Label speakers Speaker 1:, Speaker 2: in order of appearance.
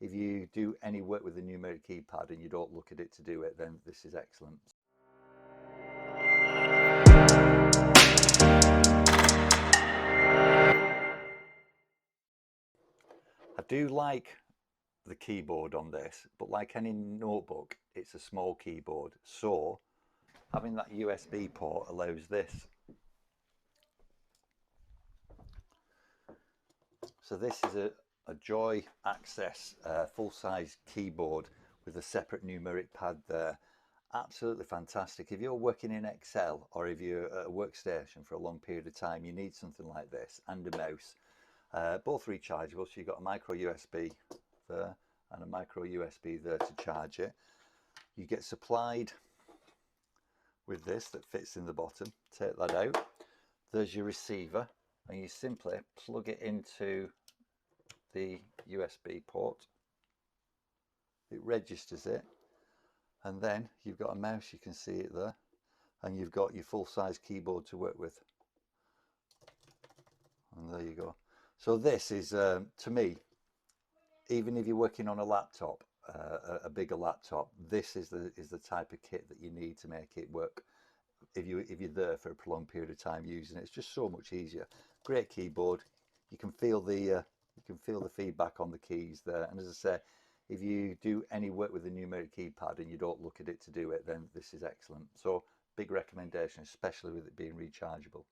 Speaker 1: if you do any work with the numeric keypad and you don't look at it to do it, then this is excellent. I do like the keyboard on this, but like any notebook, it's a small keyboard, so having that USB port allows this. So this is a Joyaccess full-size keyboard with a separate numeric pad there. Absolutely fantastic. If you're working in Excel or if you're at a workstation for a long period of time, you need something like this and a mouse. Both rechargeable, so you've got a micro USB there and a micro USB there to charge it. You get supplied with this that fits in the bottom. Take that out. There's your receiver, and you simply plug it into the USB port. It registers it, and then you've got a mouse, you can see it there, and you've got your full-size keyboard to work with. And there you go. So this is, to me, even if you're working on a laptop, a bigger laptop, this is the type of kit that you need to make it work. If you're there for a prolonged period of time using it, it's just so much easier. Great keyboard. You can feel the feedback on the keys there. And as I say, if you do any work with the numeric keypad and you don't look at it to do it, then this is excellent. So big recommendation, especially with it being rechargeable.